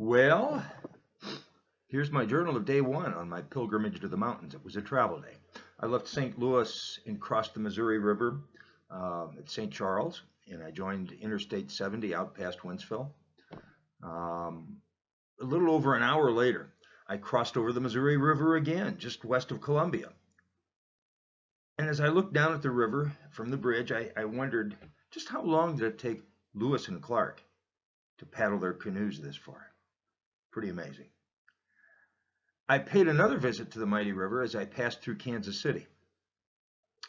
Well, here's my journal of day one on my pilgrimage to the mountains. It was a travel day. I left St. Louis and crossed the Missouri River at St. Charles, and I joined Interstate 70 out past Wentzville. A little over an hour later, I crossed over the Missouri River again, just west of Columbia. And as I looked down at the river from the bridge, I wondered just how long did it take Lewis and Clark to paddle their canoes this far? Pretty amazing. I paid another visit to the mighty river as I passed through Kansas City.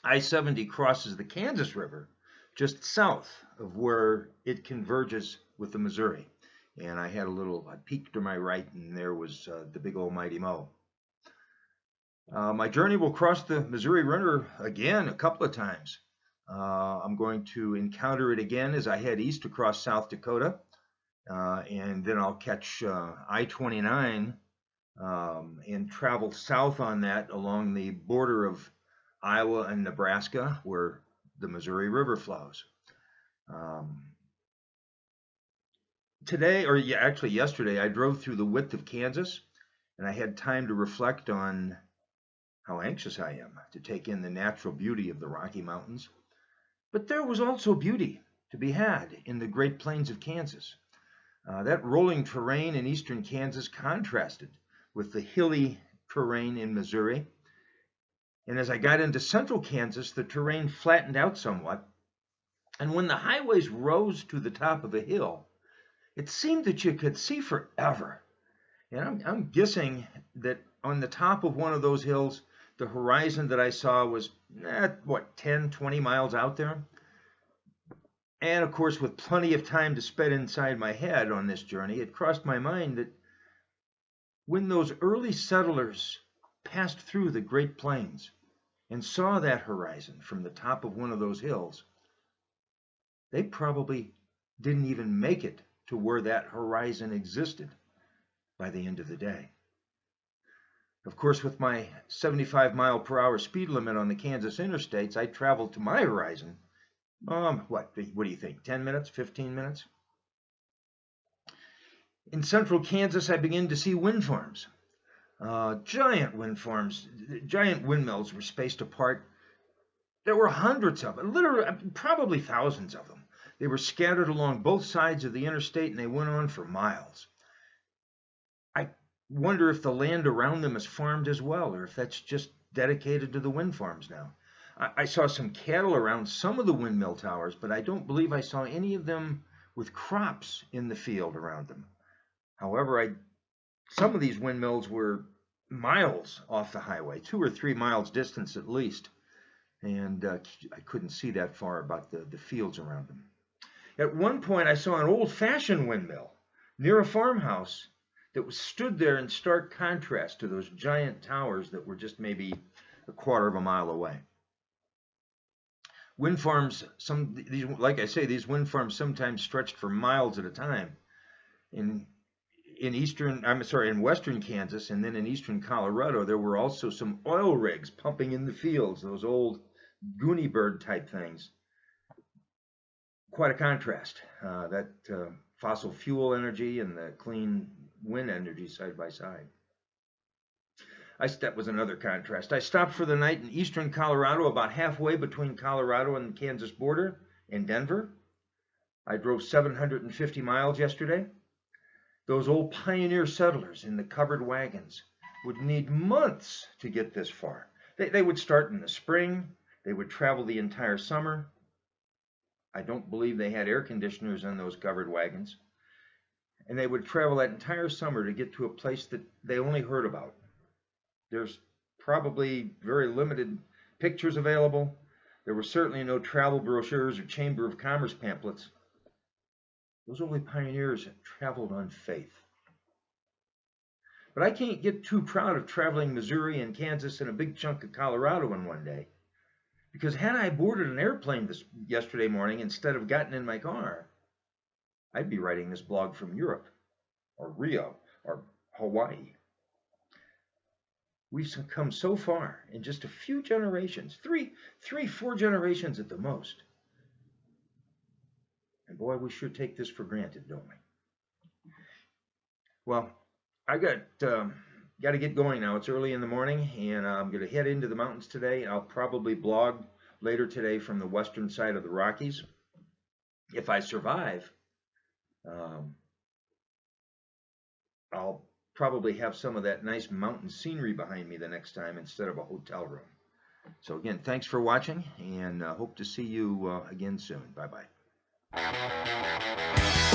I-70 crosses the Kansas River just south of where it converges with the Missouri. And I peeked to my right, and there was the big old mighty Mo. My journey will cross the Missouri River again a couple of times. I'm going to encounter it again as I head east across South Dakota. And then I'll catch I-29 and travel south on that along the border of Iowa and Nebraska, where the Missouri River flows. Yesterday, I drove through the width of Kansas, and I had time to reflect on how anxious I am to take in the natural beauty of the Rocky Mountains. But there was also beauty to be had in the Great Plains of Kansas. That rolling terrain in eastern Kansas contrasted with the hilly terrain in Missouri. And as I got into central Kansas, the terrain flattened out somewhat. And when the highways rose to the top of a hill, it seemed that you could see forever. And I'm guessing that on the top of one of those hills, the horizon that I saw was, 10, 20 miles out there. And of course, with plenty of time to spend inside my head on this journey, it crossed my mind that when those early settlers passed through the Great Plains and saw that horizon from the top of one of those hills, they probably didn't even make it to where that horizon existed by the end of the day. Of course, with my 75 mile per hour speed limit on the Kansas interstates, I traveled to my horizon. What do you think? 10 minutes, 15 minutes? In central Kansas, I began to see wind farms. Giant wind farms, giant windmills were spaced apart. There were hundreds of them, literally, probably thousands of them. They were scattered along both sides of the interstate, and they went on for miles. I wonder if the land around them is farmed as well, or if that's just dedicated to the wind farms now. I saw some cattle around some of the windmill towers, but I don't believe I saw any of them with crops in the field around them. However, some of these windmills were miles off the highway, 2 or 3 miles distance at least, and I couldn't see that far about the fields around them. At one point, I saw an old-fashioned windmill near a farmhouse that stood there in stark contrast to those giant towers that were just maybe a quarter of a mile away. Wind farms, these wind farms sometimes stretched for miles at a time. In western Kansas and then in eastern Colorado, there were also some oil rigs pumping in the fields, those old Goonie bird type things. Quite a contrast, that fossil fuel energy and the clean wind energy side by side. That was another contrast. I stopped for the night in eastern Colorado, about halfway between Colorado and the Kansas border in Denver. I drove 750 miles yesterday. Those old pioneer settlers in the covered wagons would need months to get this far. They would start in the spring. They would travel the entire summer. I don't believe they had air conditioners on those covered wagons. And they would travel that entire summer to get to a place that they only heard about. There's probably very limited pictures available. There were certainly no travel brochures or Chamber of Commerce pamphlets. Those early pioneers had traveled on faith. But I can't get too proud of traveling Missouri and Kansas and a big chunk of Colorado in one day. Because had I boarded an airplane yesterday morning instead of gotten in my car, I'd be writing this blog from Europe or Rio or Hawaii. We've come so far in just a few generations, 4 generations at the most. And boy, we sure take this for granted, don't we? Well, I got to get going now. It's early in the morning, and I'm going to head into the mountains today. I'll probably blog later today from the western side of the Rockies. If I survive, um, I'll probably have some of that nice mountain scenery behind me the next time instead of a hotel room. So again, thanks for watching, and hope to see you again soon. Bye bye.